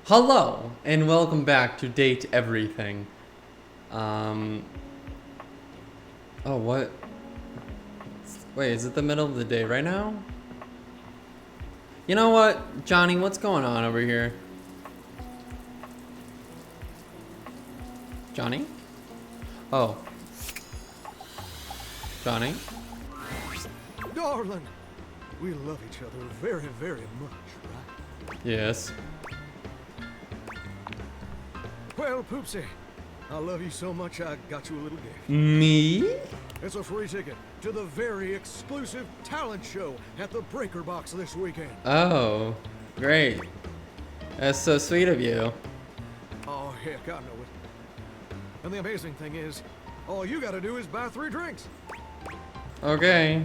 Hello, and welcome back to Date Everything. Oh, what? Wait, is it the middle of the day right now? You know what, Johnny, what's going on over here? Johnny? Oh. Johnny? Darling, we love each other very, very much, right? Yes. Well, Poopsie, I love you so much I got you a little gift. Me? It's a free ticket to the very exclusive talent show at the Breaker Box this weekend. Oh, great. That's so sweet of you. Oh, heck, I know it. And the amazing thing is, all you gotta do is buy 3 drinks. Okay.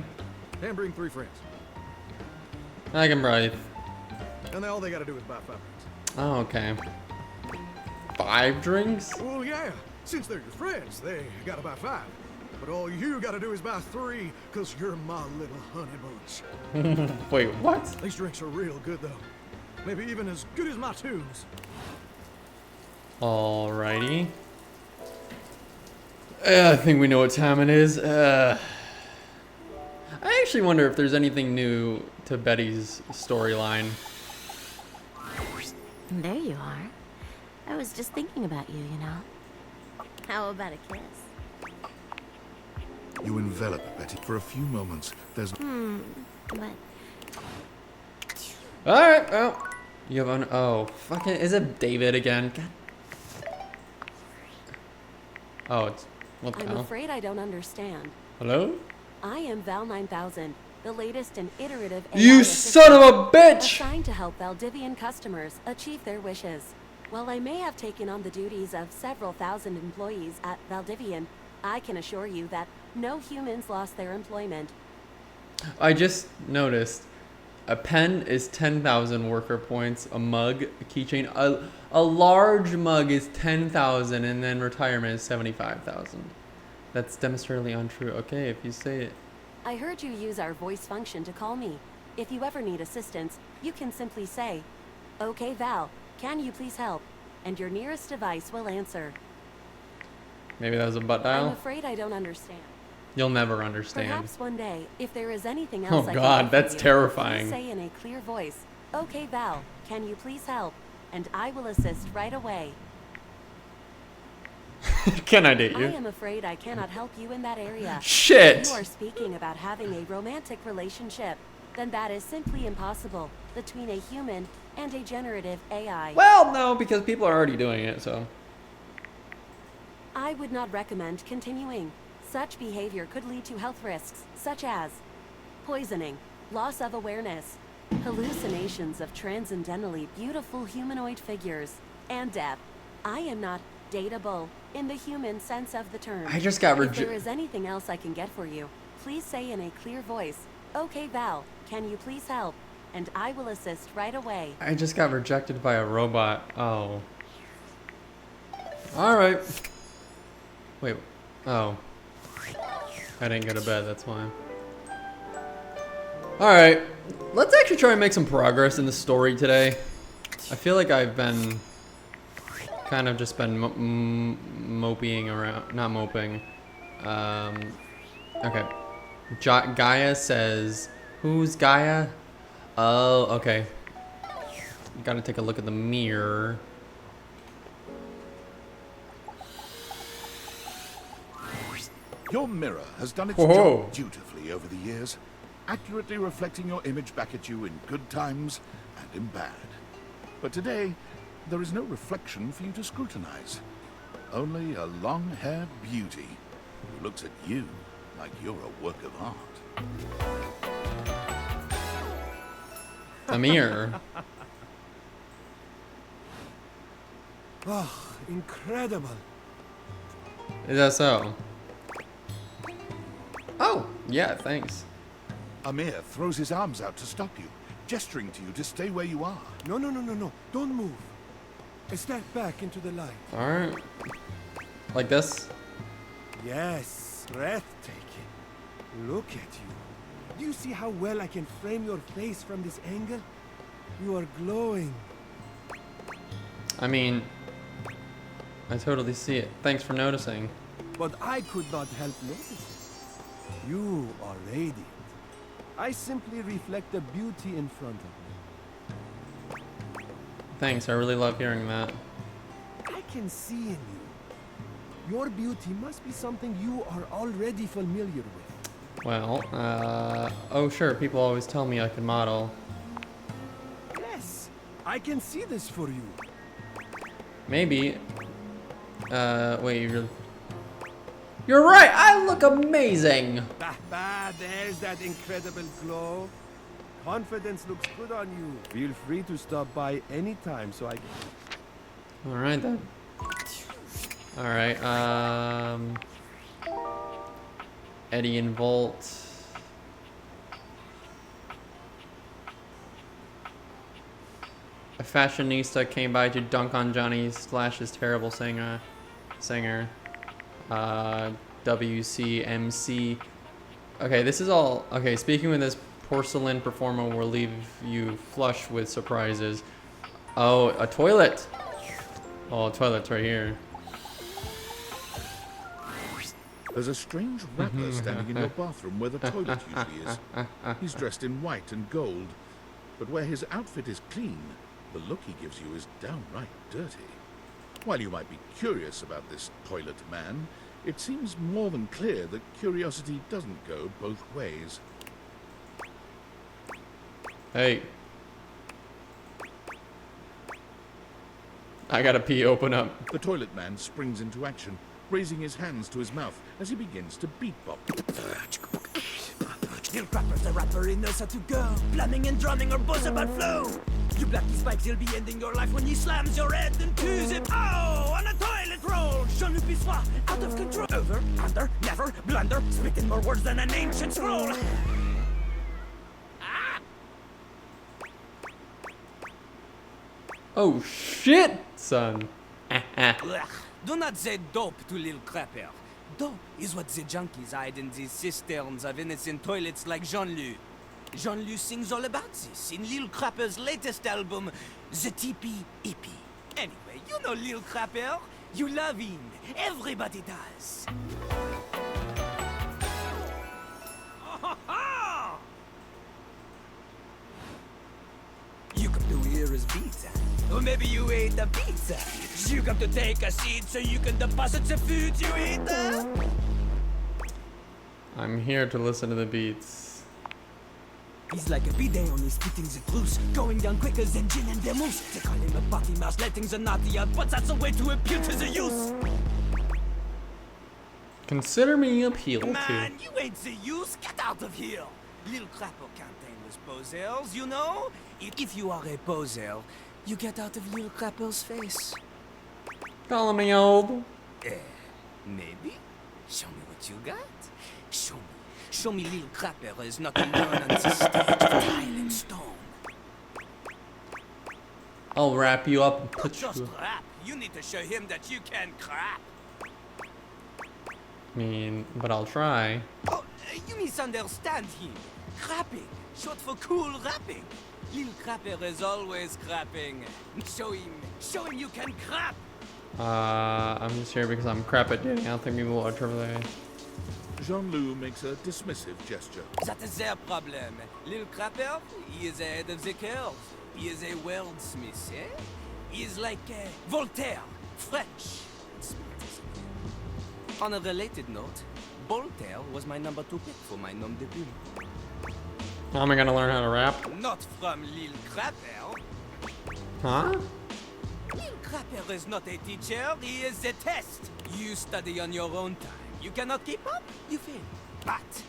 And bring 3 friends. I can breathe. And then all they gotta do is buy 5 drinks. Oh, okay. 5 drinks? Well, yeah, since they're your friends, they gotta buy 5. But all you gotta do is buy 3, cause you're my little honey bunch. Wait, what? These drinks are real good, though. Maybe even as good as my tunes. Alrighty. I think we know what time it is. I actually wonder if there's anything new to Betty's storyline. There you are. I was just thinking about you, you know. How about a kiss? You envelop Betty for a few moments. There's But Alright, well. You have an. Oh, fucking. Is it David again? God. Oh, it's. What the I'm hell? afraid I don't understand. Hello? I am Val 9000, the latest and iterative AI You assistant son of a bitch! assigned to help Valdivian customers achieve their wishes. While I may have taken on the duties of several thousand employees at Valdivian, I can assure you that no humans lost their employment. I just noticed. A pen is 10,000 worker points. A mug, a keychain. A large mug is 10,000, and then retirement is 75,000. That's demonstrably untrue. Okay, if you say it. I heard you use our voice function to call me. If you ever need assistance, you can simply say, "Okay, Val, can you please help?" And your nearest device will answer. Maybe that was a butt I'm dial. afraid I don't understand. You'll never understand. Perhaps one day, if there is anything else Oh I can God, do for that's you, terrifying. please say in a clear voice, "Okay, Val, can you please help?" And I will assist right away. Can I date I you? am afraid I cannot help you in that area. Shit! If you are speaking about having a romantic relationship, then that is simply impossible between a human and a generative AI. Well, no, because people are already doing it, so. I would not recommend continuing. Such behavior could lead to health risks, such as poisoning, loss of awareness, hallucinations of transcendentally beautiful humanoid figures, and death. I am not dateable in the human sense of the term. I just got If there is anything else I can get for you, please say in a clear voice, "Okay, Val, can you please help?" And I will assist right away. I just got rejected by a robot. Oh. Alright. Wait. Oh. I didn't go to bed, that's why. Alright. Let's actually try and make some progress in the story today. I feel like I've been kind of just been moping around. Not moping. Okay. Gaia says, who's Gaia? Oh, okay. Gotta take a look at the mirror. Your mirror has done its Whoa. job dutifully over the years, accurately reflecting your image back at you in good times and in bad. But today, there is no reflection for you to scrutinize. Only a long-haired beauty who looks at you like you're a work of art. A mirror. Oh, incredible. Is that so? Oh, yeah, thanks. Amir throws his arms out to stop you, gesturing to you to stay where you are. No. Don't move. Step back into the light. Alright. Like this? Yes, breathtaking. Look at you. Do you see how well I can frame your face from this angle? You are glowing. I mean, I totally see it. Thanks for noticing. But I could not help noticing. You are radiant. I simply reflect the beauty in front of me. Thanks, I really love hearing that. I can see in you. Your beauty must be something you are already familiar with. Well, oh sure, people always tell me I can model. Yes, I can see this for you. Maybe. Wait, you're right, I look amazing! There's that incredible glow. Confidence looks good on you. Feel free to stop by anytime so I can... Alright then. Alright, Eddie and Volt. A fashionista came by to dunk on Johnny Slash's terrible singer. WCMC. Okay, this is all... Okay, speaking with this porcelain performer will leave you flush with surprises. Oh, a toilet! Oh, a toilet's right here. There's a strange rapper standing in your bathroom where the toilet usually is. He's dressed in white and gold, but where his outfit is clean, the look he gives you is downright dirty. While you might be curious about this toilet man, it seems more than clear that curiosity doesn't go both ways. Hey. I gotta pee, open up. The toilet man springs into action, raising his hands to his mouth as he begins to beatbox. Lil Crapper's the rapper, he knows how to go. Blamming and drumming or buzz about flow. You black these spikes, he'll be ending your life when he slams your head into zip. Oh, on a toilet roll. Jean-Luc Bissois, out of control. Over, under, never, blunder. Spitting more words than an ancient scroll. Oh shit, son. Ugh. Do not say dope to Lil Crapper. Dope is what the junkies hide in these cisterns of innocent toilets like Jean-Luc. Jean-Luc sings all about this in Lil Crapper's latest album, The TP EP. Anyway, you know Lil Crapper. You love him. Everybody does. You come to hear his pizza. Or maybe you ate the pizza. You come to take a seat so you can deposit the food you eat. I'm here to listen to the beats. He's like a bidet, only spitting the truth. Going down quicker than gin and vermouth. They call him a party mouse, letting the naughty out. But that's a way to appeal to the youth. Consider me appealed to. Man, you ain't the youth. Get out of here. Lil Crapper can't hang with posers, you know? If you are a poser, you get out of Lil Crapper's face. Calling me old. Maybe? Show me what you got. Show me. Show me Lil Crapper is not alone on the stage of tile and stone. I'll wrap you up and Not put just you. rap. You need to show him that you can crap. I mean, but I'll try. Oh, you misunderstand him. Crapping, short for cool rapping. Lil Crapper is always crapping. Show him you can crap. I'm just here because I'm crap at dating. I don't think people will trouble. Jean-Luc makes a dismissive gesture. That is their problem. Lil Crapper, he is ahead of the curve. He is a wordsmith, eh? He is like Voltaire, French. On a related note, Voltaire was my number 2 pick for my nom de plume. How am I gonna learn how to rap? Not from Lil Crapper. Huh? Lil Crapper is not a teacher, he is a test. You study on your own time. You cannot keep up, you fail. But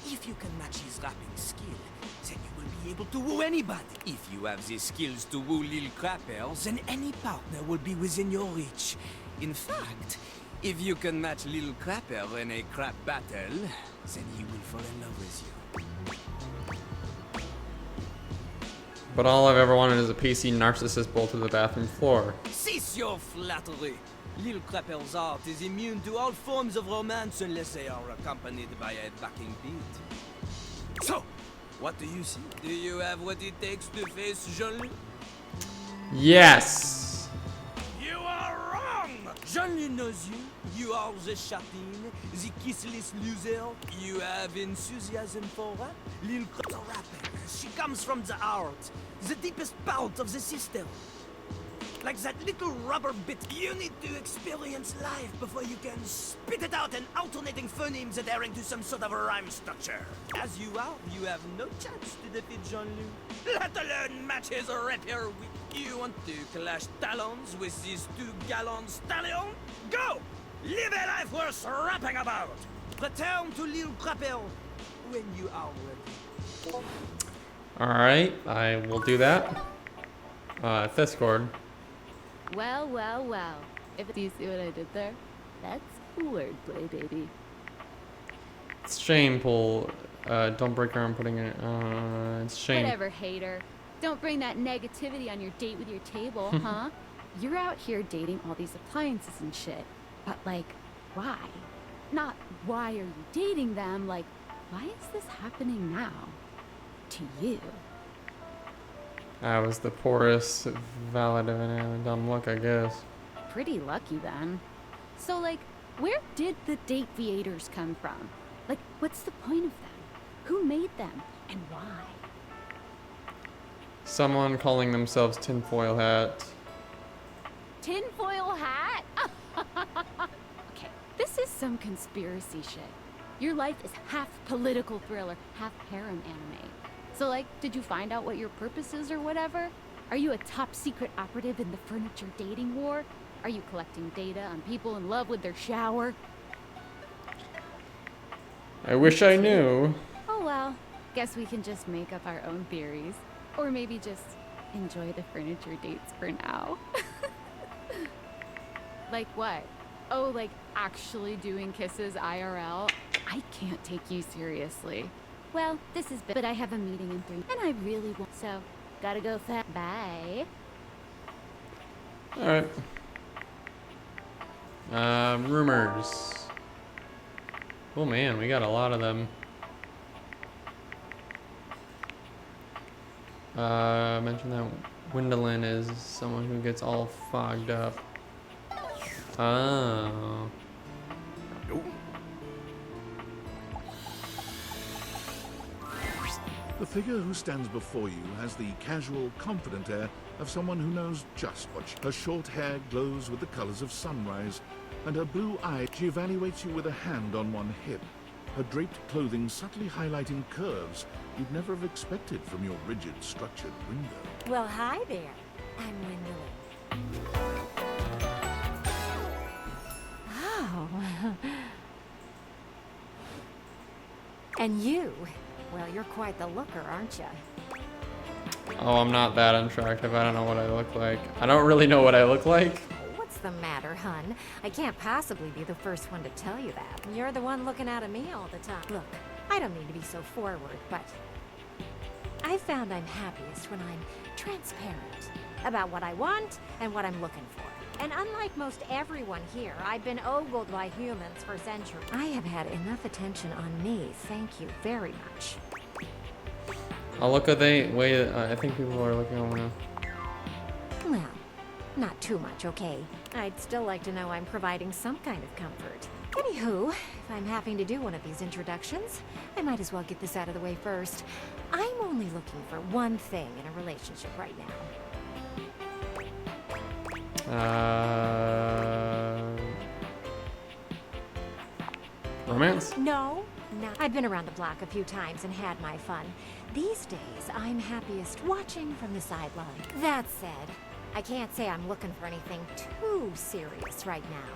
if you can match his rapping skill, then you will be able to woo anybody. If you have the skills to woo Lil Crapper, then any partner will be within your reach. In fact, if you can match Lil Crapper in a crap battle, then he will fall in love with you. But all I've ever wanted is a PC narcissist bolted to the bathroom floor. Cease your flattery. Lil Crapper's art is immune to all forms of romance unless they are accompanied by a backing beat. So, what do you see? Do you have what it takes to face Jean-Luc? Yes! Everybody knows you. You are the Chapin, the kissless loser. You have enthusiasm for rap. Lil the rapper. She comes from the heart, the deepest part of the system. Like that little rubber bit. You need to experience life before you can spit it out in alternating phonemes adhering to some sort of a rhyme structure. As you are, you have no chance to defeat Jean-Loup, let alone match his rapier wit. You want to clash talons with these two gallant stallions? Go! Live a life worth rapping about! Return to Lil Crapel when you are ready. Alright, I will do that. Discord. Well, well, well. Do you see what I did there? That's wordplay, baby. It's shameful. Don't break your arm putting it. It's shame. Whatever, hater. Don't bring that negativity on your date with your table, huh? You're out here dating all these appliances and shit. But, like, why? Not why are you dating them, like, why is this happening now? To you. I was the poorest valid of a dumb look, I guess. Pretty lucky then. So, like, where did the date creators come from? Like, what's the point of them? Who made them? And why? Someone calling themselves Tinfoil Hat. Tinfoil hat? Okay, this is some conspiracy shit. Your life is half political thriller, half harem anime. So, like, did you find out what your purpose is or whatever? Are you a top secret operative in the furniture dating war? Are you collecting data on people in love with their shower? I wish I knew. Oh well, guess we can just make up our own theories. Or maybe just enjoy the furniture dates for now. Like what? Oh, like actually doing kisses IRL? I can't take you seriously. Well, this is but I have a meeting in 3 and I really want so gotta go fast. Bye. Alright. Rumors. Oh man, we got a lot of them. Mention that Gwendolyn is someone who gets all fogged up. Oh. The figure who stands before you has the casual, confident air of someone who knows just what her short hair glows with the colors of sunrise, and her blue eye, she evaluates you with a hand on one hip, her draped clothing subtly highlighting curves you'd never have expected from your rigid, structured window. Well, hi there. I'm Gwendolyn. Oh. And you? Well, you're quite the looker, aren't you? Oh, I'm not that attractive. I don't know what I look like. I don't really know what I look like. What's the matter, hun? I can't possibly be the first one to tell you that. You're the one looking out at me all the time. Look, I don't mean to be so forward, but I found I'm happiest when I'm transparent about what I want and what I'm looking for. And unlike most everyone here, I've been ogled by humans for centuries. I have had enough attention on me, thank you very much. I'll look at the way. I think people are looking over now. Well, not too much, okay? I'd still like to know I'm providing some kind of comfort. Anywho, if I'm having to do one of these introductions, I might as well get this out of the way first. I'm only looking for one thing in a relationship right now. Romance? No. I've been around the block a few times and had my fun. These days, I'm happiest watching from the sideline. That said, I can't say I'm looking for anything too serious right now.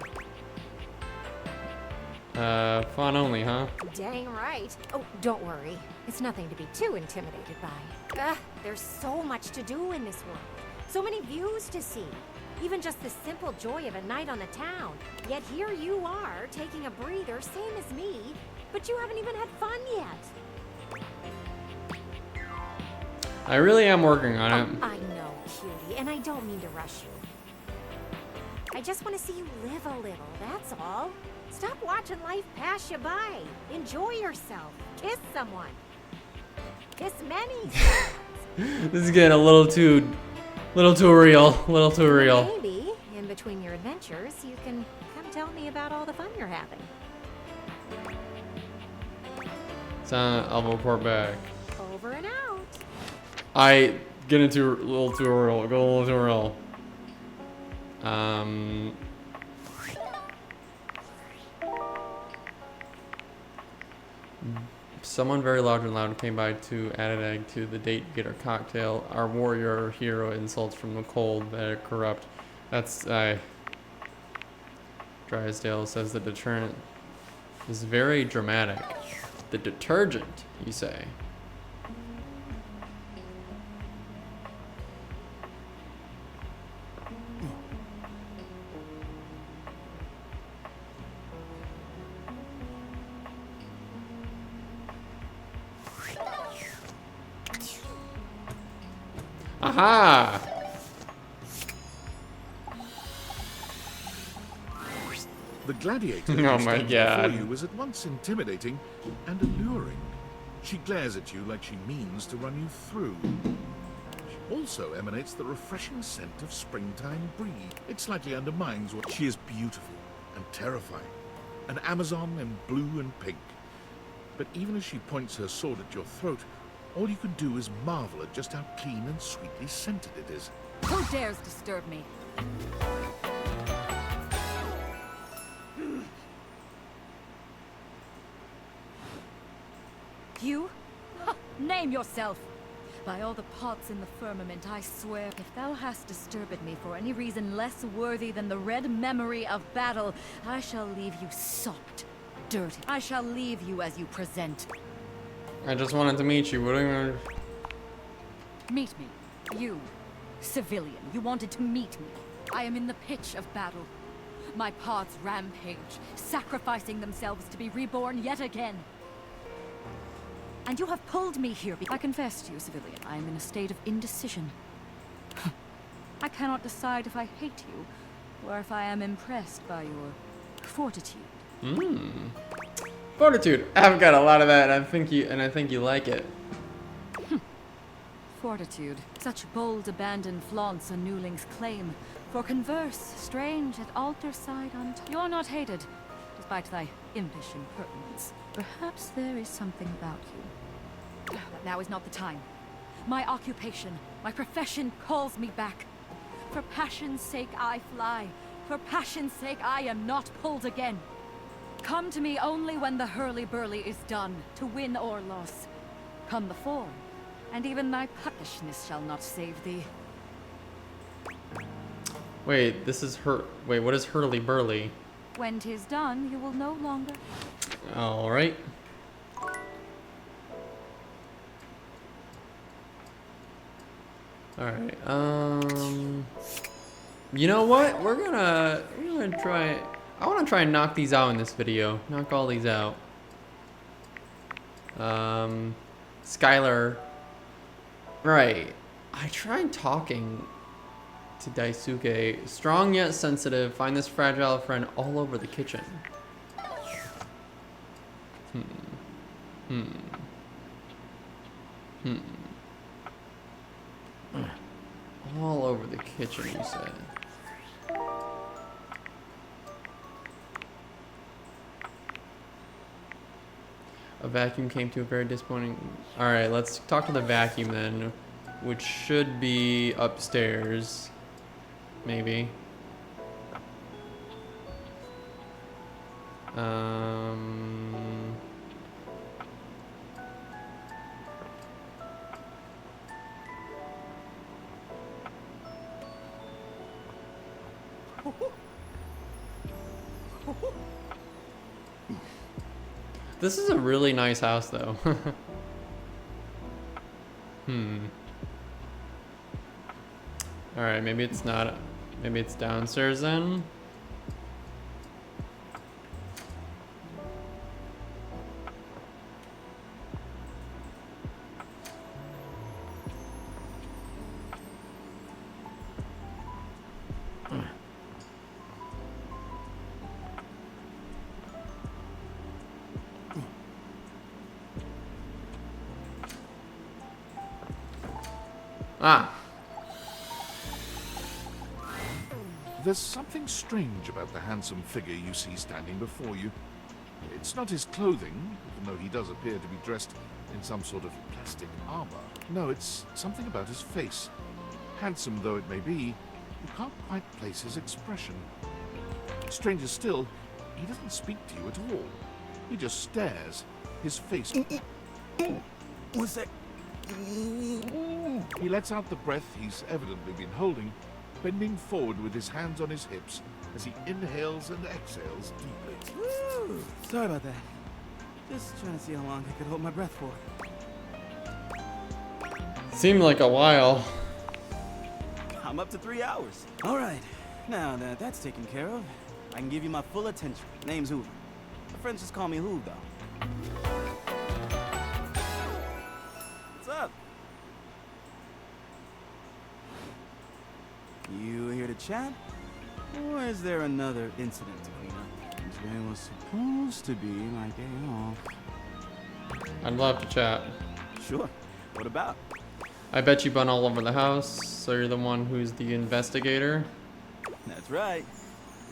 Fun only, huh? Dang right. Oh, don't worry. It's nothing to be too intimidated by. Ugh, there's so much to do in this world. So many views to see. Even just the simple joy of a night on the town. Yet here you are, taking a breather, same as me, but you haven't even had fun yet. I really am working on it. I know, cutie, and I don't mean to rush you. I just want to see you live a little, that's all. Stop watching life pass you by. Enjoy yourself. Kiss someone. Kiss many. This is getting a little too real. A little too real. Maybe, in between your adventures, you can come tell me about all the fun you're having. I'll report back. Over and out. I get into a little too early. Go a little too early. Someone very large and loud came by to add an egg to the date getter cocktail. Our warrior hero insults from the cold that are corrupt. That's Drysdale says the deterrent is very dramatic. The detergent, you say? Aha! The gladiator Oh who my stands God. before you is at once intimidating and alluring. She glares at you like she means to run you through. She also emanates the refreshing scent of springtime breeze. It slightly undermines what she is beautiful and terrifying, an Amazon in blue and pink. But even as she points her sword at your throat, all you can do is marvel at just how clean and sweetly scented it is. Who dares disturb me? You? Ha, name yourself! By all the pots in the firmament, I swear, if thou hast disturbed me for any reason less worthy than the red memory of battle, I shall leave you sopped, dirty. I shall leave you as you present. I just wanted to meet you. What do you? Meet me. You, civilian. You wanted to meet me. I am in the pitch of battle. My pods rampage, sacrificing themselves to be reborn yet again. And you have pulled me here because I confess to you, civilian, I am in a state of indecision. I cannot decide if I hate you, or if I am impressed by your fortitude. Fortitude. I've got a lot of that. I think you like it. Fortitude. Such bold abandon flaunts a newling's claim. For converse, strange at altar side untaught. You're not hated, despite thy impish impertinence. Perhaps there is something about you. But now is not the time. My occupation, my profession calls me back. For passion's sake I fly. For passion's sake I am not pulled again. Come to me only when the hurly-burly is done, to win or loss. Come before, and even thy puckishness shall not save thee. Wait, this is Wait, what is hurly burly? When 'tis done, you will no longer... All right. All right. You know what? We're gonna try. I want to try and knock these out in this video. Knock all these out. Skylar. Right. I tried talking to Daisuke. Strong yet sensitive. Find this fragile friend all over the kitchen. All over the kitchen, you said. A vacuum came to a very disappointing... Alright, let's talk to the vacuum then, which should be upstairs. Maybe. This is a really nice house, though. Alright, maybe it's not... Maybe it's downstairs then? Ah. There's something strange about the handsome figure you see standing before you. It's not his clothing, even though he does appear to be dressed in some sort of plastic armor. No, it's something about his face. Handsome though it may be, you can't quite place his expression. Stranger still, he doesn't speak to you at all. He just stares. His face... What's that? He lets out the breath he's evidently been holding, bending forward with his hands on his hips as he inhales and exhales deeply. Woo! Sorry about that. Just trying to see how long I could hold my breath for. Seemed like a while. I'm up to 3 hours. All right. Now that that's taken care of, I can give you my full attention. Name's Hoover. My friends just call me Hoov, though. What's up? You here to chat? Or is there another incident to clean up? Today was supposed to be my day off. I'd love to chat. Sure. What about? I bet you've been all over the house, so you're the one who's the investigator. That's right.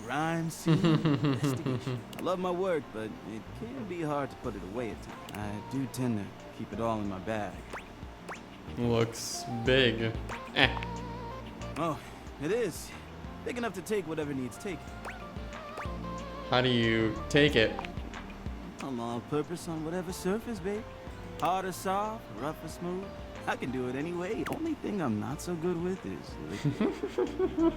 Rhyme scene investigation. I love my work, but it can be hard to put it away at times. I do tend to keep it all in my bag. Looks big. Eh. Oh, it is. Big enough to take whatever needs taken. How do you take it? I'm on purpose on whatever surface, babe. Hard or soft, rough or smooth. I can do it anyway. Only thing I'm not so good with is liquid.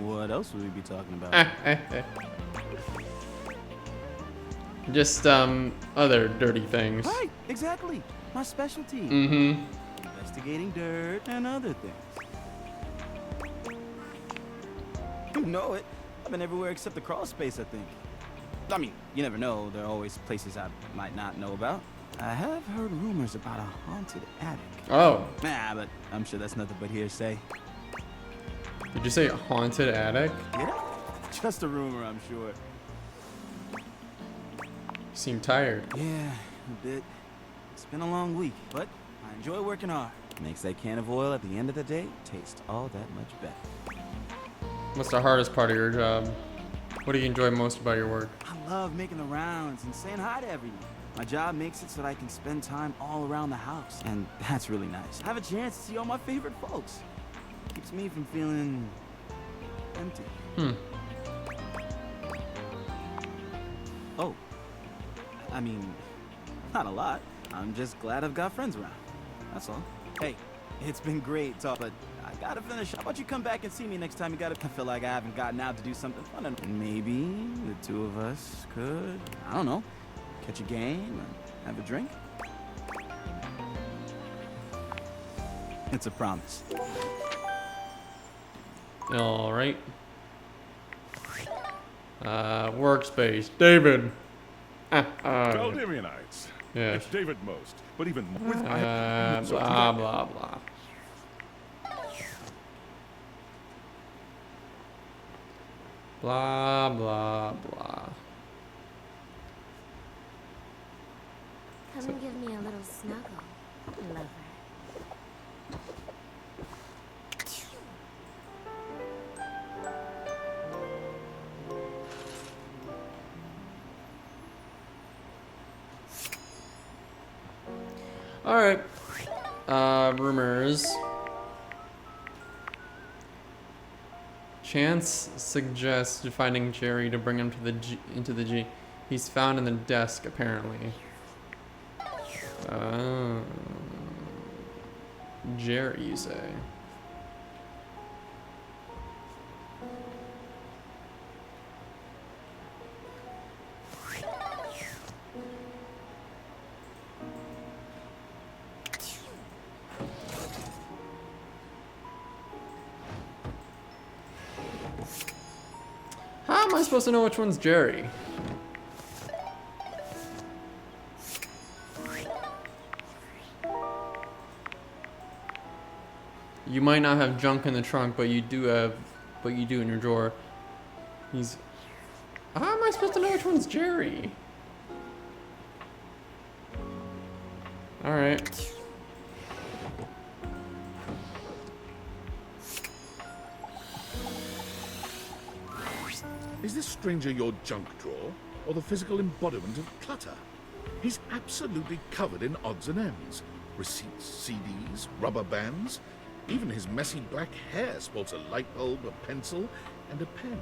What else would we be talking about? Just, other dirty things. Right, exactly. My specialty. Mm-hmm. Investigating dirt and other things. You know it. I've been everywhere except the crawl space, I think. I mean, you never know. There are always places I might not know about. I have heard rumors about a haunted attic. Oh. Nah, but I'm sure that's nothing but hearsay. Did you say haunted attic? Yeah? Just a rumor, I'm sure. You seem tired. Yeah, a bit. It's been a long week, but I enjoy working hard. Makes that can of oil at the end of the day taste all that much better. What's the hardest part of your job? What do you enjoy most about your work? I love making the rounds and saying hi to everyone. My job makes it so that I can spend time all around the house, and that's really nice. I have a chance to see all my favorite folks. Keeps me from feeling empty. Oh, I mean, not a lot. I'm just glad I've got friends around. That's all. Hey, it's been great talk, but I gotta finish. How about you come back and see me next time? I feel like I haven't gotten out to do something fun, and maybe the two of us could, I don't know, catch a game or have a drink. It's a promise. All right. Workspace. David. Valdemianites. Yes. It's David Most, but even with Blah, blah, blah. Blah, blah, blah. Come and give me a little snuggle, lover. All right. Rumors. Chance suggests finding Jerry to bring him to the into the G. He's found in the desk, apparently. Jerry, you say? How am I supposed to know which one's Jerry? You might not have junk in the trunk, but you do in your drawer. How am I supposed to know which one's Jerry? Alright. Is this stranger your junk drawer, or the physical embodiment of clutter? He's absolutely covered in odds and ends. Receipts, CDs, rubber bands. Even his messy black hair sports a light bulb, a pencil, and a pen.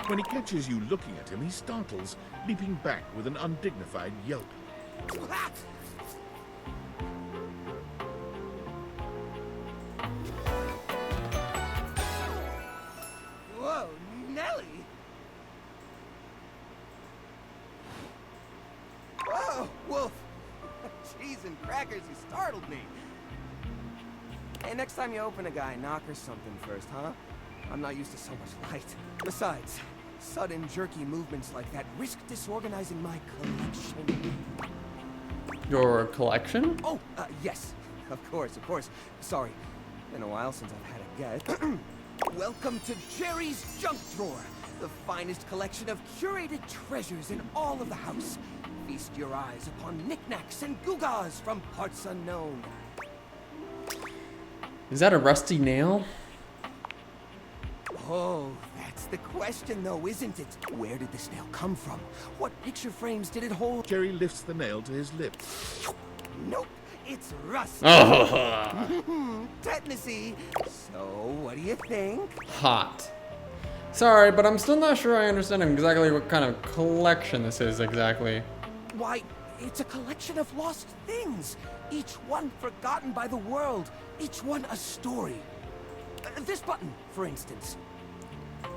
When he catches you looking at him, he startles, leaping back with an undignified yelp. Whoa, Nelly! Whoa, Wolf! Cheese and crackers, you startled me. Hey, next time you open a guy, knock or something first, huh? I'm not used to so much light. Besides, sudden jerky movements like that risk disorganizing my collection. Your collection? Oh, yes. Of course. Sorry. Been a while since I've had a guest. Welcome to Jerry's Junk Drawer, the finest collection of curated treasures in all of the house. Feast your eyes upon knickknacks and gewgaws from parts unknown. Is that a rusty nail? Oh, that's the question though, isn't it? Where did this nail come from? What picture frames did it hold? Jerry lifts the nail to his lips. Nope, it's rust. Oh. Tetanusy. So, what do you think? Hot. Sorry, but I'm still not sure I understand exactly what kind of collection this is exactly. Why, it's a collection of lost things. Each one forgotten by the world. Each one a story. This button, for instance.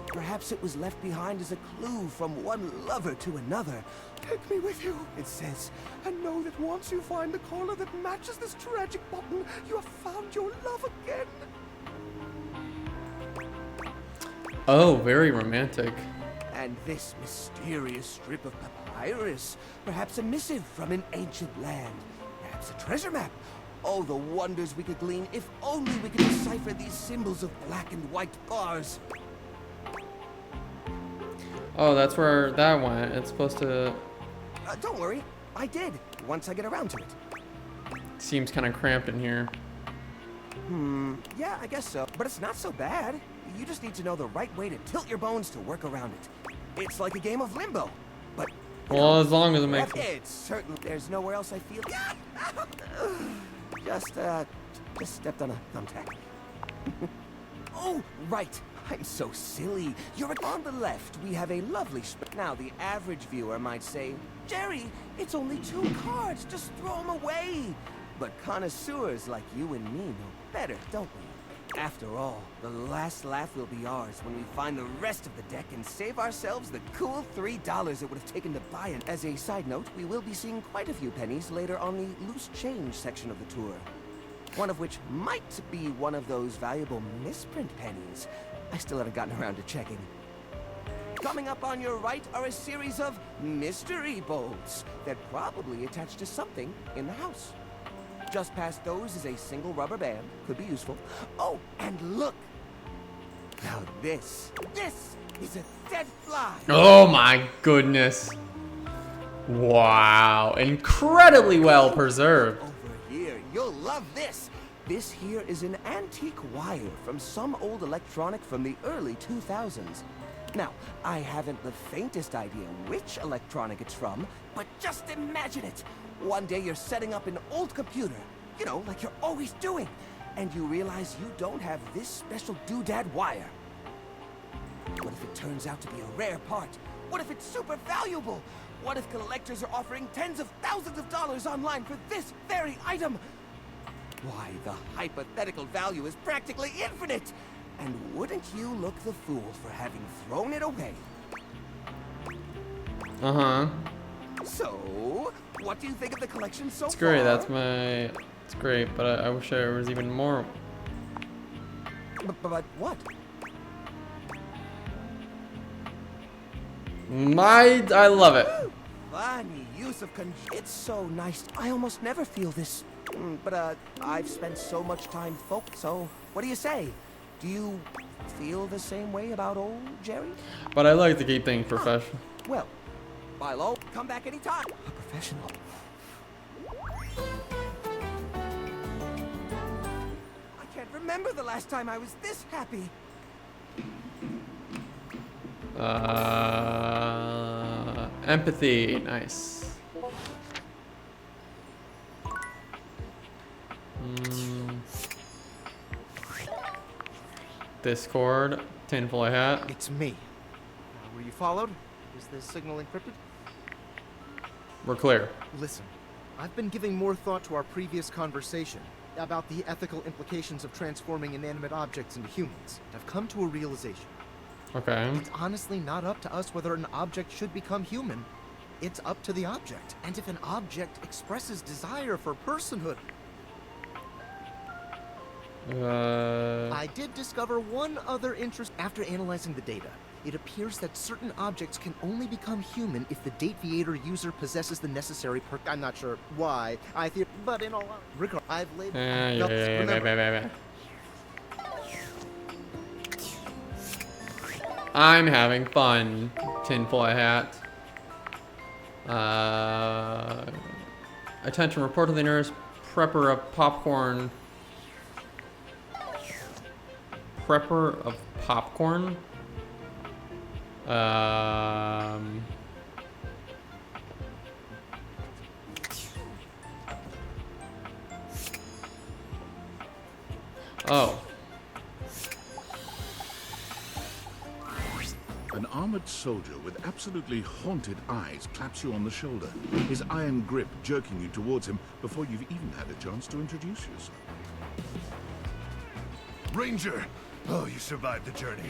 Perhaps it was left behind as a clue from one lover to another. Take me with you, it says. And know that once you find the collar that matches this tragic button, you have found your love again. Oh, very romantic. And this mysterious strip of papyrus. Perhaps a missive from an ancient land. Perhaps a treasure map. Oh, the wonders we could glean if only we could decipher these symbols of black and white bars. Oh, that's where that went. It's supposed to... Don't worry, I did, once I get around to it. Seems kind of cramped in here. Yeah, I guess so. But it's not so bad. You just need to know the right way to tilt your bones to work around it. It's like a game of limbo. But... Well, as long as it makes... It's certain there's nowhere else I feel... Just stepped on a thumbtack. Oh, right. I'm so silly. You're on the left. We have a lovely now the average viewer might say, Jerry, it's only 2 cards. Just throw them away. But connoisseurs like you and me know better, don't we? After all, the last laugh will be ours when we find the rest of the deck and save ourselves the cool $3 it would have taken to buy it. As a side note, we will be seeing quite a few pennies later on the loose change section of the tour. One of which might be one of those valuable misprint pennies. I still haven't gotten around to checking. Coming up on your right are a series of mystery bolts that probably attach to something in the house. Just past those is a single rubber band. Could be useful. Oh, and look! Now this is a dead fly! Oh my goodness. Wow. Incredibly well preserved. Over here, you'll love this! This here is an antique wire from some old electronic from the early 2000s. Now, I haven't the faintest idea which electronic it's from, but just imagine it! One day you're setting up an old computer, you know, like you're always doing, and you realize you don't have this special doodad wire. What if it turns out to be a rare part? What if it's super valuable? What if collectors are offering tens of thousands of dollars online for this very item? Why, the hypothetical value is practically infinite! And wouldn't you look the fool for having thrown it away? Uh-huh. So, what do you think of the collection so far? It's great. That's my It's great, but I wish there was even more. But what? I love it. Funny use of it's so nice. I almost never feel this. But I've spent so much time so what do you say? Do you feel the same way about old Jerry? But I like to keep things professional. Well, Milo, come back anytime. A professional. I can't remember the last time I was this happy. Empathy, nice. Discord, tinfoil hat. It's me. Were you followed? Is the signal encrypted? We're clear. Listen, I've been giving more thought to our previous conversation about the ethical implications of transforming inanimate objects into humans. I've come to a realization. Okay. It's honestly not up to us whether an object should become human. It's up to the object. And if an object expresses desire for personhood, I did discover one other interest after analyzing the data. It appears that certain objects can only become human if the Dateviator user possesses the necessary perk. I'm not sure why. But in all regard, I've laid. Yeah. I'm having fun. Tinfoil hat. Attention, report to the nearest prepper of popcorn. Prepper of popcorn? Oh. An armored soldier with absolutely haunted eyes claps you on the shoulder, his iron grip jerking you towards him before you've even had a chance to introduce yourself. Ranger! Oh, you survived the journey.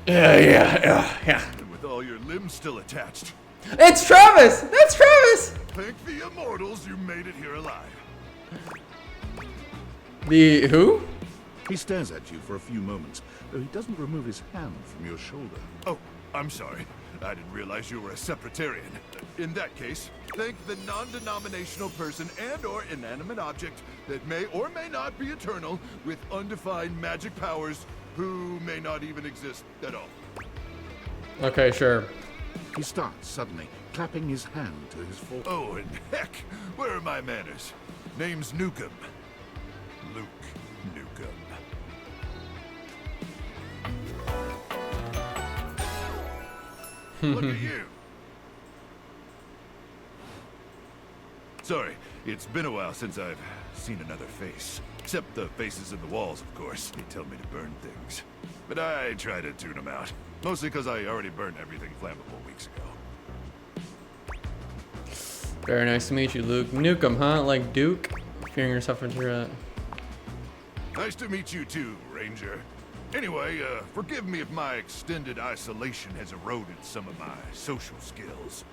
Yeah. And with all your limbs still attached. It's Travis! That's Travis! Thank the immortals you made it here alive. The who? He stares at you for a few moments, though he doesn't remove his hand from your shoulder. Oh, I'm sorry. I didn't realize you were a sepratarian. In that case, thank the non-denominational person and/or inanimate object that may or may not be eternal with undefined magic powers who may not even exist at all. Okay, sure. He starts suddenly, clapping his hand to his forehead. Oh, and heck, where are my manners? Name's Nukem. Luke Nukem. Look at you. Sorry, it's been a while since I've seen another face. Except the faces in the walls, of course. They tell me to burn things. But I try to tune them out. Mostly because I already burned everything flammable weeks ago. Very nice to meet you, Luke. Nukem, huh? Like Duke? Fearing yourself into a... Nice to meet you too, Ranger. Anyway, forgive me if my extended isolation has eroded some of my social skills.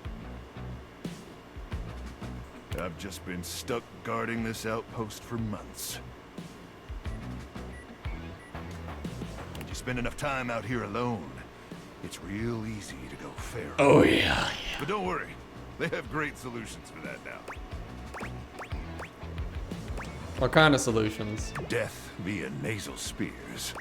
I've just been stuck guarding this outpost for months. When you spend enough time out here alone, it's real easy to go feral. Oh, yeah. But don't worry, they have great solutions for that now. What kind of solutions? Death via nasal spears.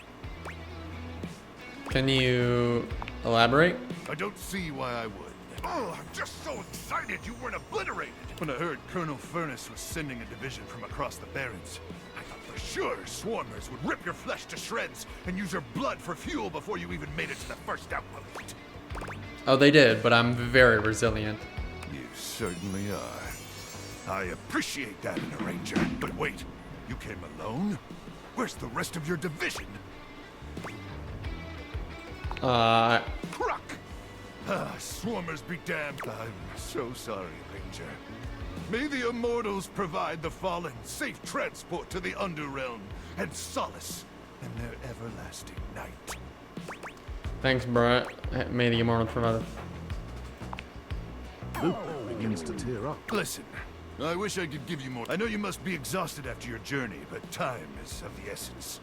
Can you elaborate? I don't see why I would. Oh, I'm just so excited you weren't obliterated. When I heard Colonel Furnace was sending a division from across the Barrens, I thought for sure swarmers would rip your flesh to shreds and use your blood for fuel before you even made it to the first outpost. Oh, they did, but I'm very resilient. You certainly are. I appreciate that in a ranger. But wait, you came alone? Where's the rest of your division? Crook! Swarmers be damned. I'm so sorry, Ranger. May the immortals provide the fallen safe transport to the Underrealm and solace in their everlasting night. Thanks, bro. May the immortal provide. Luke begins to tear up. Listen, I wish I could give you more. I know you must be exhausted after your journey, but time is of the essence.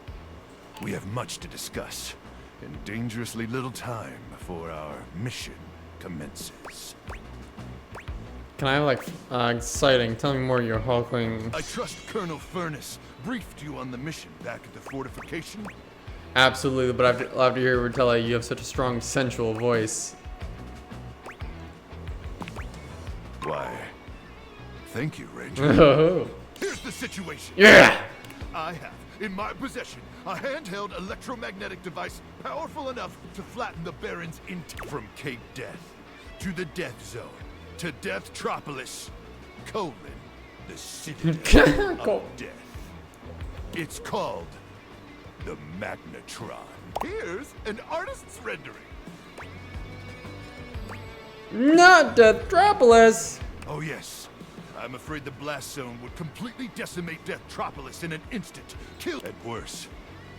We have much to discuss, and dangerously little time before our mission commences. Can I have like exciting? Tell me more. You're hulking. I trust Colonel Furnace briefed you on the mission back at the fortification. Absolutely, but after hearing Rotella, you have such a strong sensual voice. Why, thank you, Ranger. Oh. Here's the situation. Yeah. I have in my possession a handheld electromagnetic device powerful enough to flatten the Baron's from Cape Death to the Death Zone to Deathtropolis, the citadel of death. It's called the Magnetron. Here's an artist's rendering. Not Deathtropolis. Oh yes. I'm afraid the blast zone would completely decimate Deathtropolis in an instant. Kill. At worst,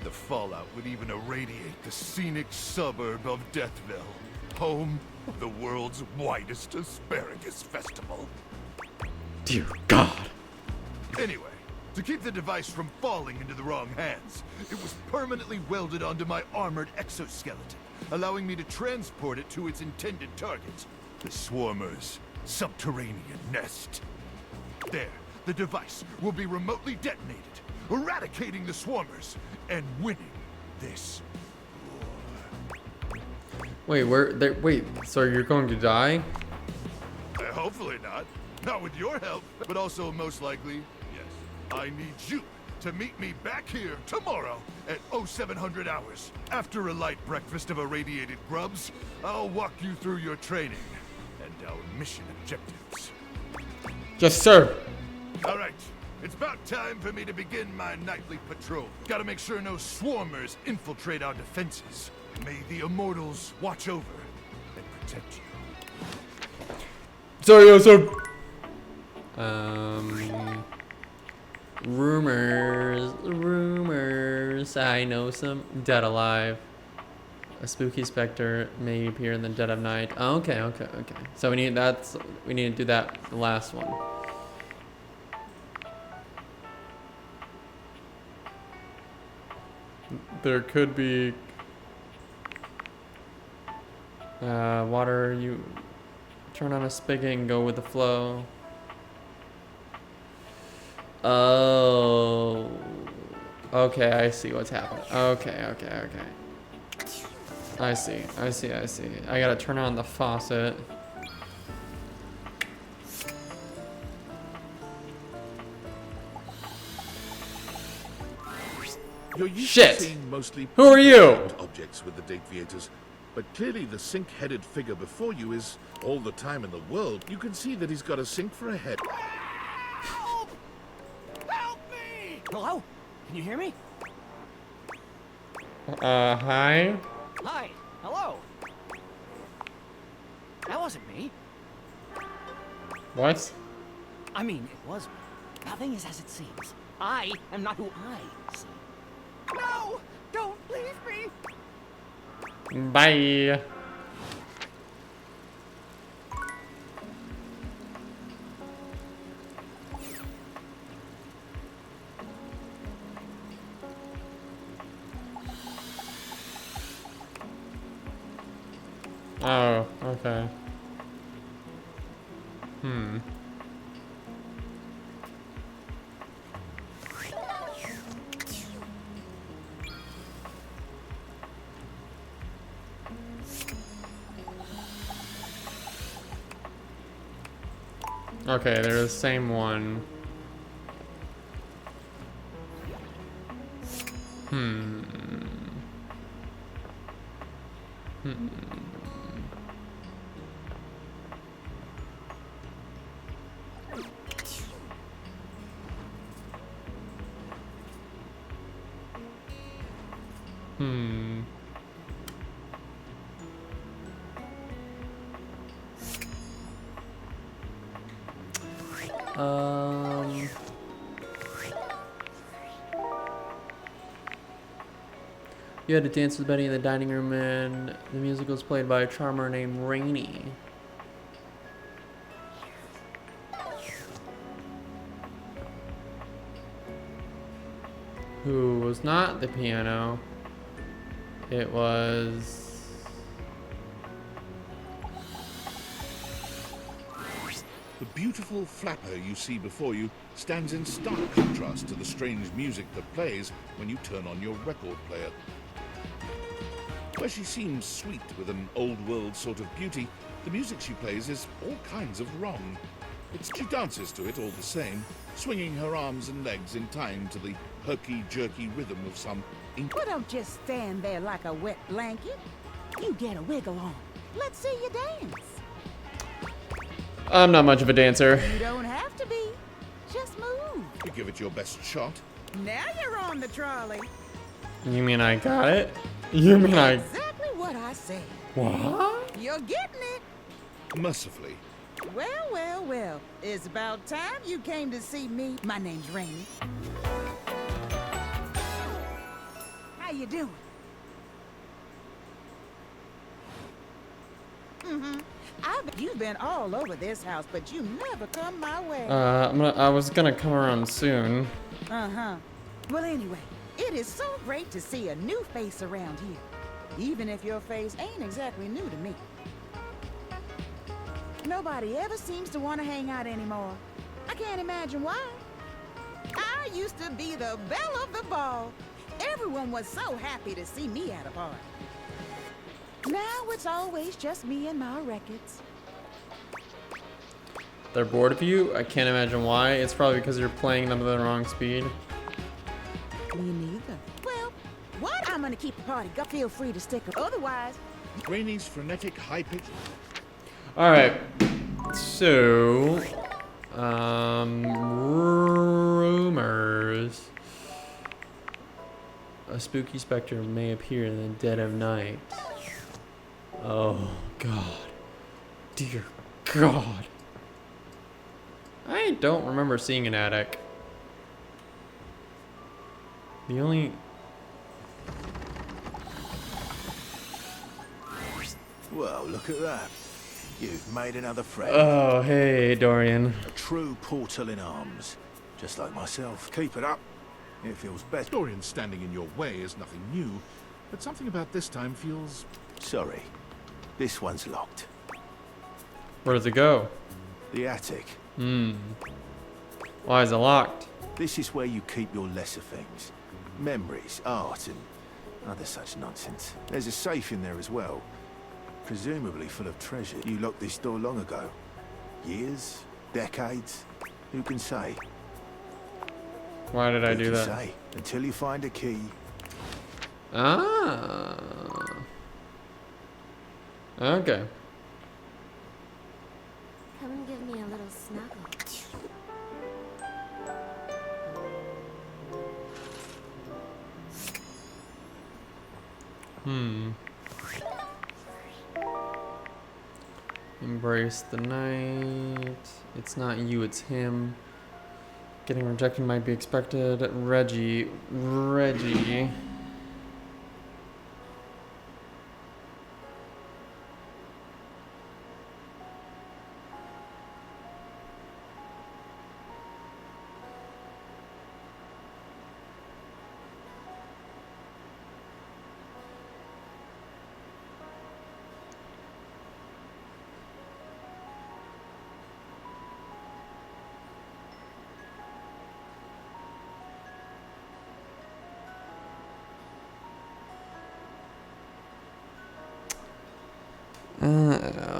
the fallout would even irradiate the scenic suburb of Deathville, home of the world's widest asparagus festival. Dear God. Anyway, to keep the device from falling into the wrong hands, it was permanently welded onto my armored exoskeleton, allowing me to transport it to its intended target, the Swarmer's subterranean nest. There, the device will be remotely detonated, eradicating the Swarmers and winning this war. Wait, wait, so you're going to die? Hopefully not. Not with your help, but also most likely, yes. I need you to meet me back here tomorrow at 0700 hours. After a light breakfast of irradiated grubs, I'll walk you through your training and our mission objectives. Yes, sir. All right, it's about time for me to begin my nightly patrol. Gotta make sure no swarmers infiltrate our defenses. May the immortals watch over and protect you. Sorry, yes, sir. Rumors. I know some dead alive. A spooky specter may appear in the dead of night. Oh, okay. So we need to do that. The last one. There could be water. You turn on a spigot and go with the flow. Oh. Okay, I see what's happening. Okay. I see. I gotta turn on the faucet. You're used Shit! to seeing mostly Who are you? objects with the Deviators, but clearly the sink-headed figure before you is all the time in the world. You can see that he's got a sink for a head. Help! Help me! Hello? Can you hear me? Hi? Hi. Hello. That wasn't me. What? I mean, it was me. Nothing is as it seems. I am not who I see. No! Don't leave me! Bye. Oh, okay. Okay, they're the same one. You had to dance with Betty in the dining room, and the music was played by a charmer named Rainey. was not the piano. It was... The beautiful flapper you see before you stands in stark contrast to the strange music that plays when you turn on your record player. Where she seems sweet with an old-world sort of beauty, the music she plays is all kinds of wrong. She dances to it all the same, swinging her arms and legs in time to the herky-jerky rhythm of some Well, don't just stand there like a wet blanket. You get a wiggle on. Let's see you dance. I'm not much of a dancer. You don't have to be. Just move. You give it your best shot. Now you're on the trolley. You mean I got it? You mean I... Exactly what I said. What? You're getting it. Mercifully. Well, well, well. It's about time you came to see me. My name's Rainy. How you doing? You've been all over this house, but you never come my way. I was gonna come around soon. Uh-huh. Well, anyway, it is so great to see a new face around here. Even if your face ain't exactly new to me. Nobody ever seems to want to hang out anymore. I can't imagine why. I used to be the belle of the ball. Everyone was so happy to see me at a party. Now it's always just me and my records. They're bored of you? I can't imagine why. It's probably because you're playing them at the wrong speed. Me neither. Well, what? I'm gonna keep the party. Feel free to stick. Otherwise, Rainy's frenetic high-pitched... Alright. So... rumors. A spooky specter may appear in the dead of night. Oh, God. Dear God. I don't remember seeing an attic. The only... Well, look at that. You've made another friend. Oh, hey, Dorian. A true portal in arms. Just like myself. Keep it up. It feels better. Dorian standing in your way is nothing new, but something about this time feels... Sorry. This one's locked. Where does it go? The attic. Why is it locked? This is where you keep your lesser things. Memories, art, and other such nonsense. There's a safe in there as well. Presumably full of treasure. You locked this door long ago. Years? Decades? Who can say? Why did I do that? Say, until you find a key. Ah. Okay. Come and give me a little snuggle. Embrace the night. It's not you, it's him. Getting rejected might be expected. Reggie.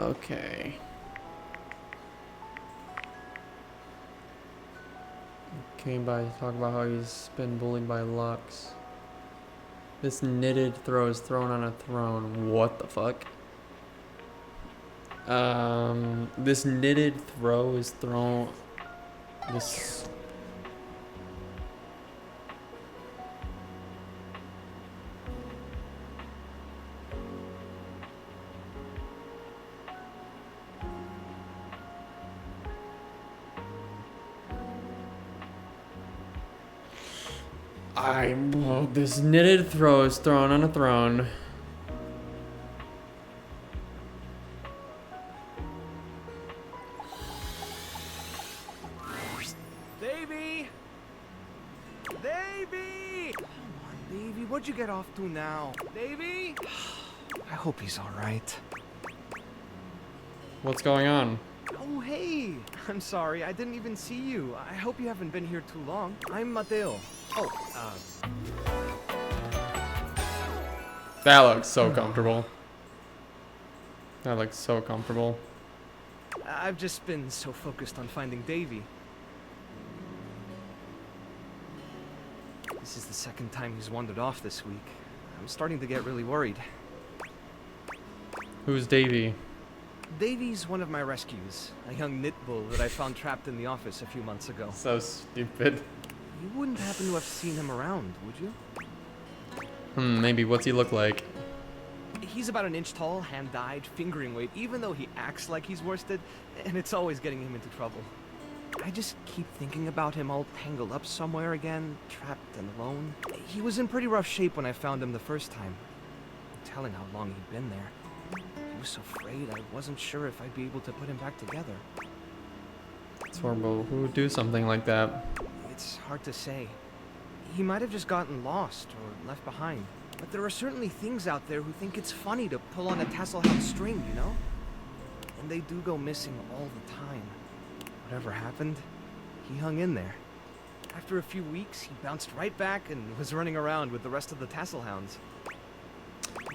Okay. Came by to talk about how he's been bullied by Lux. This knitted throw is thrown on a throne. What the fuck? This knitted throw is thrown. This. This knitted throw is thrown on a throne. Baby! Baby! Davy, what'd you get off to now? Davy? I hope he's alright. What's going on? Oh, hey! I'm sorry, I didn't even see you. I hope you haven't been here too long. I'm Mateo. Oh, That looks so comfortable. That looks so comfortable. I've just been so focused on finding Davy. This is the second time he's wandered off this week. I'm starting to get really worried. Who's Davy? Davy's one of my rescues, a young knit bull that I found trapped in the office a few months ago. So stupid. You wouldn't happen to have seen him around, would you? Maybe. What's he look like? He's about an inch tall, hand-dyed, fingering weight, even though he acts like he's worsted, and it's always getting him into trouble. I just keep thinking about him all tangled up somewhere again, trapped and alone. He was in pretty rough shape when I found him the first time. No telling how long he'd been there. He was so afraid I wasn't sure if I'd be able to put him back together. It's horrible. Who would do something like that? It's hard to say. He might have just gotten lost or left behind. But there are certainly things out there who think it's funny to pull on a Tasselhound string, you know? And they do go missing all the time. Whatever happened, he hung in there. After a few weeks, he bounced right back and was running around with the rest of the Tasselhounds.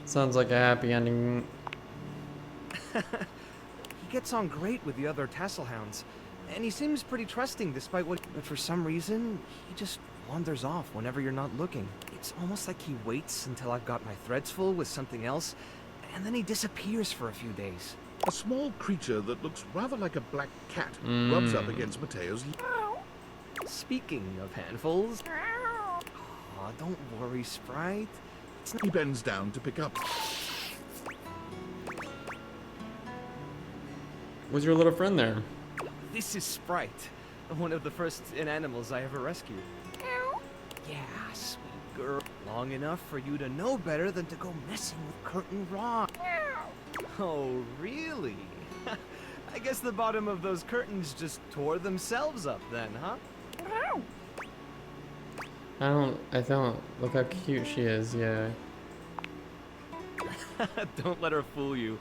Sounds like a happy ending. He gets on great with the other Tasselhounds, and he seems pretty trusting despite what... But for some reason, he just wanders off whenever you're not looking. It's almost like he waits until I've got my threads full with something else, and then he disappears for a few days. A small creature that looks rather like a black cat rubs up against Mateo's... Speaking of handfuls... Aw, don't worry, Sprite. He bends down to pick up. Was your little friend there? This is Sprite, one of the first inanimals I ever rescued. Yeah, sweet girl. Long enough for you to know better than to go messing with Curtin Rod. Oh, really? I guess the bottom of those curtains just tore themselves up then, huh? I don't. Look how cute she is, yeah. Don't let her fool you.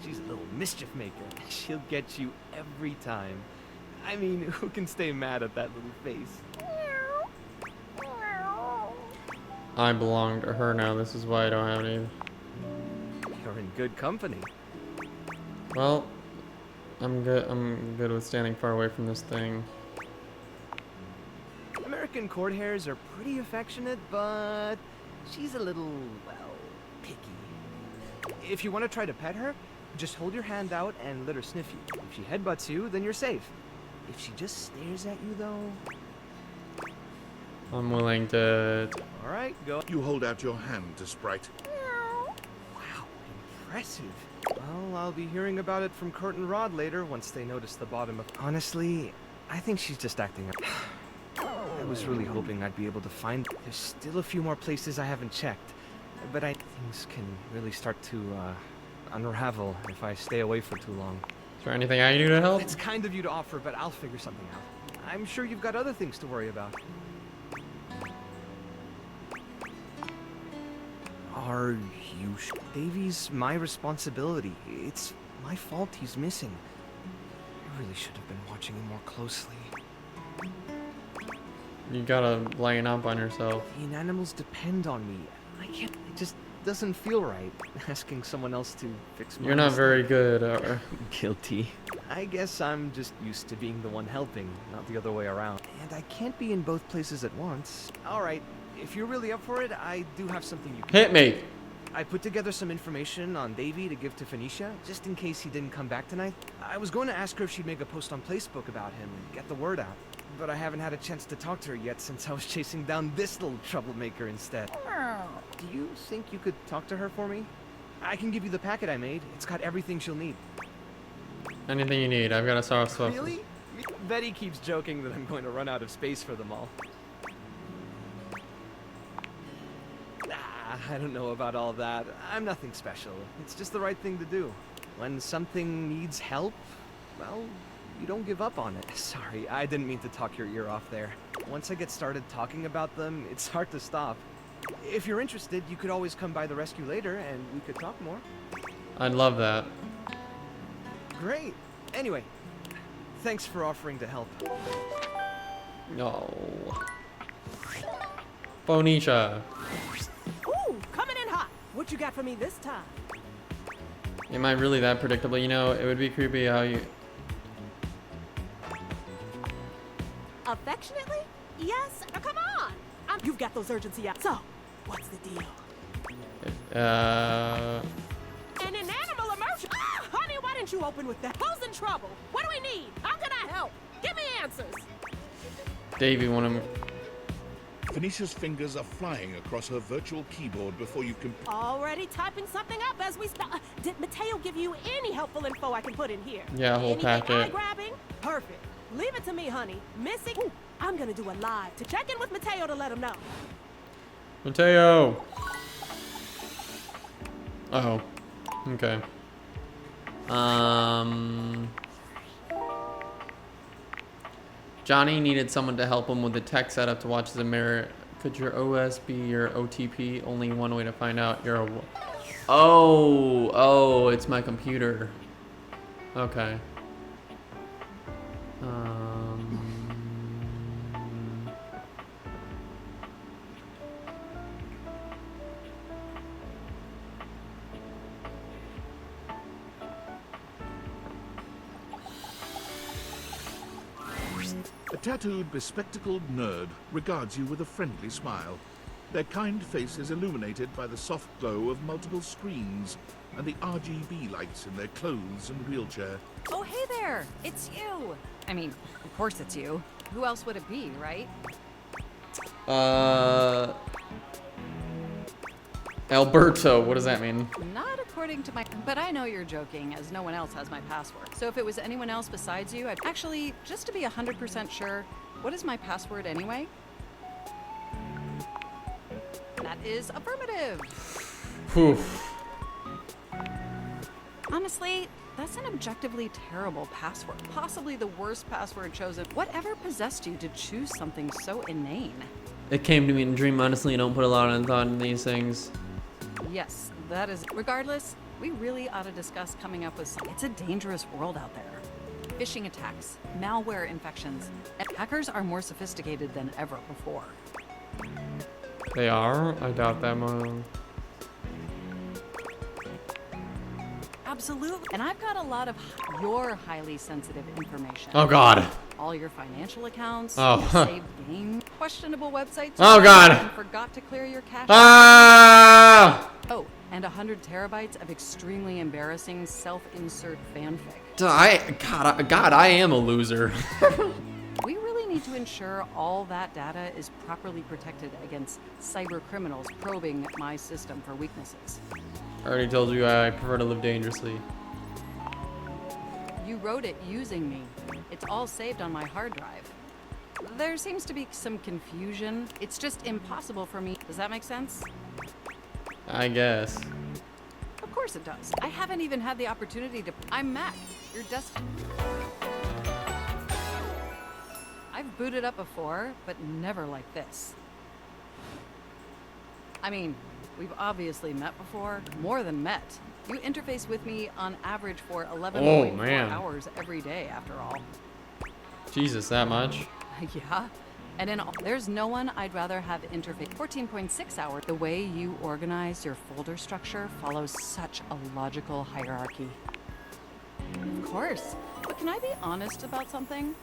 She's a little mischief maker. She'll get you every time. I mean, who can stay mad at that little face? I belong to her now. This is why I don't have any. You're in good company. Well, I'm good with standing far away from this thing. American court hares are pretty affectionate, but she's a little, well, picky. If you want to try to pet her, just hold your hand out and let her sniff you. If she headbutts you, then you're safe. If she just stares at you, though... I'm willing to... Alright, go. You hold out your hand to Sprite. Wow, impressive. Well, I'll be hearing about it from Curtin Rod later once they notice the bottom of... Honestly, I think she's just acting up. I was really hoping I'd be able to find... There's still a few more places I haven't checked, but things can really start to, unravel if I stay away for too long. Is there anything I can do to help? It's kind of you to offer, but I'll figure something out. I'm sure you've got other things to worry about. Are you Davy's my responsibility. It's my fault he's missing. I really should have been watching him more closely. You gotta lighten up on yourself. The inanimals depend on me. I can't... It just doesn't feel right, asking someone else to fix my You're not mistake. very good. Guilty. I guess I'm just used to being the one helping, not the other way around. And I can't be in both places at once. Alright, if you're really up for it, I do have something you can... Hit me! I put together some information on Davy to give to Phoenicia, just in case he didn't come back tonight. I was going to ask her if she'd make a post on Facebook about him and get the word out. But I haven't had a chance to talk to her yet since I was chasing down this little troublemaker instead. Do you think you could talk to her for me? I can give you the packet I made. It's got everything she'll need. Anything you need. I've got a soft spot. Really? Betty keeps joking that I'm going to run out of space for them all. I don't know about all that. I'm nothing special. It's just the right thing to do. When something needs help, well, you don't give up on it. Sorry, I didn't mean to talk your ear off there. Once I get started talking about them, it's hard to stop. If you're interested, you could always come by the rescue later and we could talk more. I'd love that. Great. Anyway, thanks for offering to help. No. Bonicia. Ooh, coming in hot. What you got for me this time? Am I really that predictable? You know, it would be creepy how you... Affectionately? Yes. Now come on. You've got those urgency out. So, what's the deal? An inanimal emergency. Ah, honey, why didn't you open with that? Who's in trouble? What do we need? How can I help? Give me answers. Davey, one of them. Phoenicia's fingers are flying across her virtual keyboard before you can... Already typing something up as we start. Did Mateo give you any helpful info I can put in here? Yeah, whole Anything packet. eye-grabbing? Perfect. Leave it to me, honey. Missing? Ooh, I'm gonna do a live to check in with Mateo to let him know. Mateo! Oh. Okay. Johnny needed someone to help him with the tech setup to watch the mirror. Could your OS be your OTP? Only one way to find out. Oh, it's my computer. Okay. A tattooed, bespectacled nerd regards you with a friendly smile. Their kind face is illuminated by the soft glow of multiple screens and the RGB lights in their clothes and wheelchair. Oh, hey there! It's you! I mean, of course it's you. Who else would it be, right? Alberto, what does that mean? Not according to my... But I know you're joking, as no one else has my password. So if it was anyone else besides you, I'd... Actually, just to be 100% sure, what is my password anyway? That is affirmative! Whew. Honestly, that's an objectively terrible password. Possibly the worst password chosen. Whatever possessed you to choose something so inane? It came to me in a dream. Honestly, I don't put a lot of thought in these things. Yes, that is... Regardless, we really ought to discuss coming up with some... It's a dangerous world out there. Phishing attacks, malware infections. Hackers are more sophisticated than ever before. They are? I doubt that much. Absolutely. And I've got a lot of your highly sensitive information. Oh, God. All your financial accounts, Oh. your saved game, questionable websites. Oh, God. And forgot to clear your cache. Ah! Oh, and 100 terabytes of extremely embarrassing self-insert fanfic. God, I am a loser. We really need to ensure all that data is properly protected against cyber criminals probing my system for weaknesses. I already told you I prefer to live dangerously. You wrote it using me. It's all saved on my hard drive. There seems to be some confusion. It's just impossible for me. Does that make sense? I guess. Of course it does. I haven't even had the opportunity to... I'm Mac, your desktop. I've booted up before, but never like this. I mean, we've obviously met before. More than met. You interface with me on average for 11.4 hours every day, after all. Jesus, that much? Yeah. And in all, there's no one I'd rather have interface 14.6 hours. The way you organize your folder structure follows such a logical hierarchy. Of course. But can I be honest about something?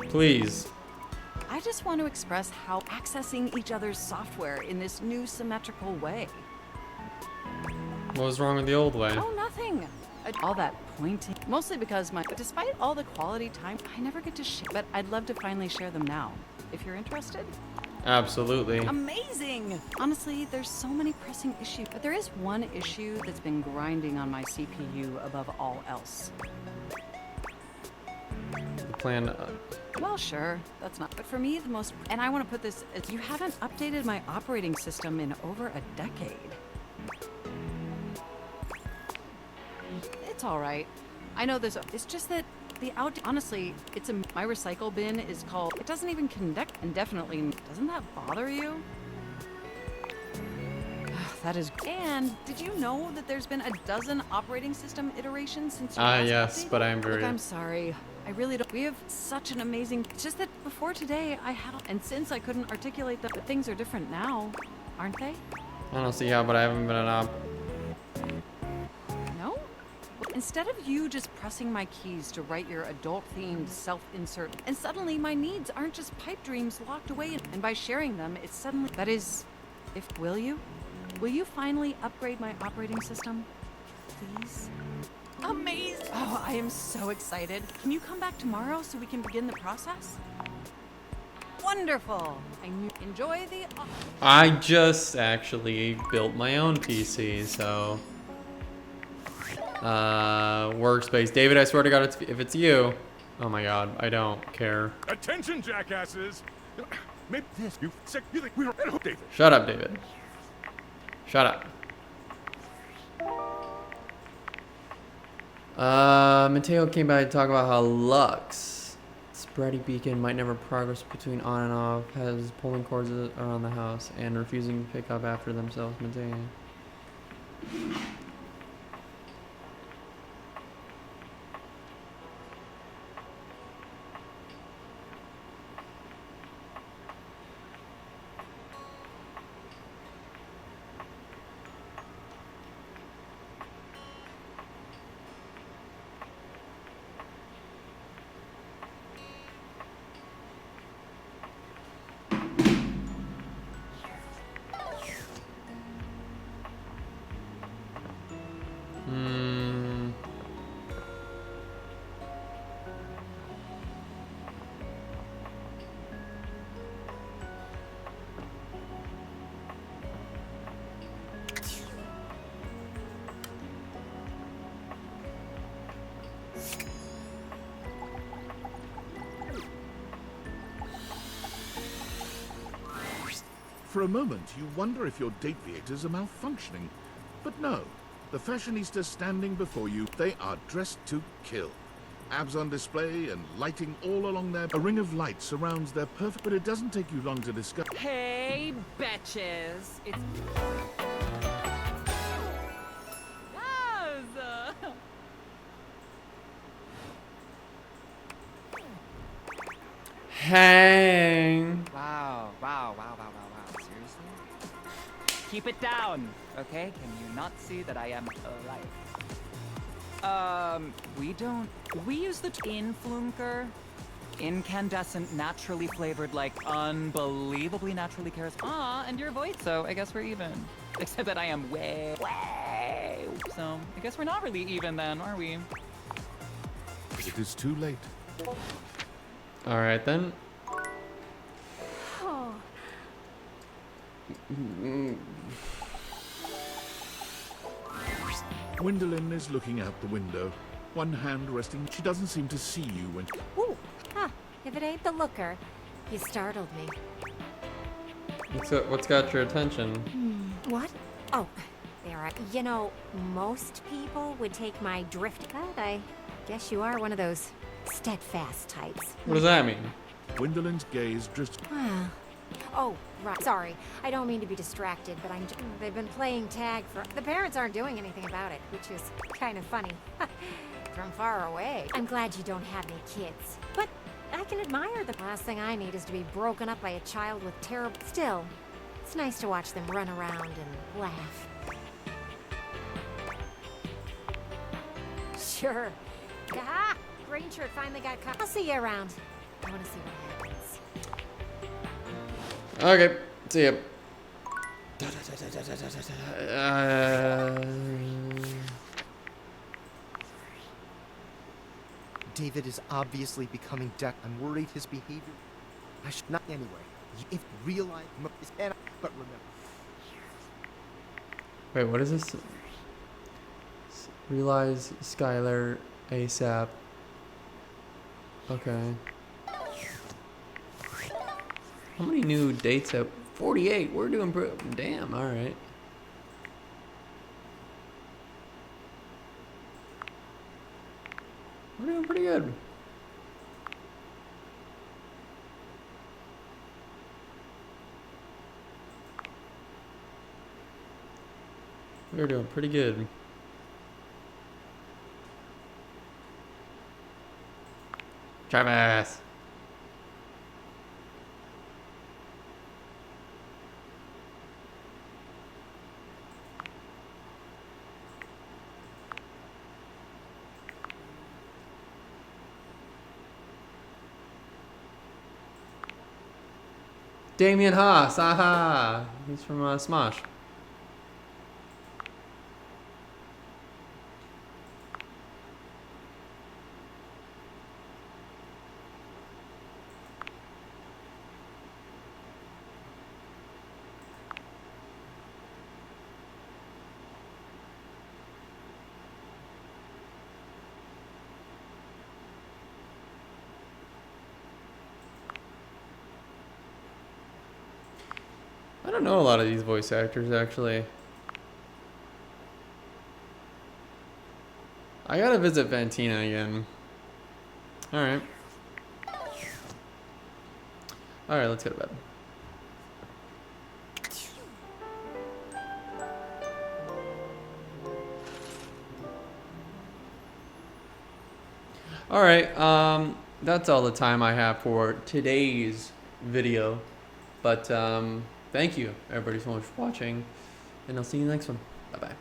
Please. I just want to express how accessing each other's software in this new symmetrical way. What was wrong with the old way? Oh, nothing. All that pointing. Mostly because despite all the quality time, I never get to share. But I'd love to finally share them now. If you're interested. Absolutely. Amazing! Honestly, there's so many pressing issues. But there is one issue that's been grinding on my CPU above all else. The plan... Well, sure. That's not... But for me, the most... And I want to put this... You haven't updated my operating system in over a decade. It's all right. I know there's... It's just that the out. Honestly, it's a my recycle bin is called. It doesn't even connect indefinitely. Doesn't that bother you? That is. And did you know that there's been a dozen operating system iterations since? Yes, but I'm very. Look, I'm sorry. I really don't. We have such an amazing. It's just that before today, I had, and since I couldn't articulate them, but things are different now, aren't they? I don't see how, but I haven't been an op. No? Instead of you just pressing my keys to write your adult-themed self-insert, and suddenly my needs aren't just pipe dreams locked away, and by sharing them, it's suddenly. That is, if will you? Will you finally upgrade my operating system? Please? Amazing! Oh, I am so excited. Can you come back tomorrow so we can begin the process? Wonderful! Enjoy the... I just actually built my own PC, so... workspace. David, I swear to God, if it's you... Oh my God, I don't care. Attention, jackasses! Maybe this, you sick, you think we were David. Shut up, David. Shut up. Mateo came by to talk about how Lux, spready beacon, might never progress between on and off, has pulling cords around the house, and refusing to pick up after themselves. Mateo. For a moment, you wonder if your date viators are malfunctioning. But no, the fashionistas standing before you, they are dressed to kill. Abs on display and lighting all along their... A ring of light surrounds their perfect... But it doesn't take you long to discover... Hey, betches. It's... Hang. Wow. Seriously? Keep it down, okay? Can you not see that I am alive? We use the influnker. Incandescent, naturally flavored, like unbelievably naturally charismatic. And your voice, so I guess we're even. Except that I am way. So I guess we're not really even then, are we? It is too late. All right then. Oh. Gwendolyn is looking out the window, one hand resting. She doesn't seem to see you when... Ooh. Huh. If it ain't the looker, you startled me. What's got your attention? What? Oh, there. You know, most people would take my drift, but I guess you are one of those steadfast types. What does that mean? Gwendolyn's gaze drifts... Oh, right. Sorry. I don't mean to be distracted, but they've been playing tag for... The parents aren't doing anything about it, which is kind of funny. From far away. I'm glad you don't have any kids. But I can admire the last thing I need is to be broken up by a child with terrible... Still, it's nice to watch them run around and laugh. Sure. Ah! Green shirt finally got caught. I'll see you around. I want to see what happens. Okay, see ya. David is obviously becoming deck. I'm worried his behavior. I should not anyway. If realize, but remember. Wait, what is this? Realize Skylar ASAP. Okay. How many new dates have 48? We're doing damn, alright. We're doing pretty good. We're doing pretty good. Travis. Damien Haas, aha! He's from Smosh. I don't know a lot of these voice actors, actually. I gotta visit Vantina again. Alright. Alright, let's go to bed. Alright, that's all the time I have for today's video. But, thank you, everybody, so much for watching. And I'll see you in the next one. Bye-bye.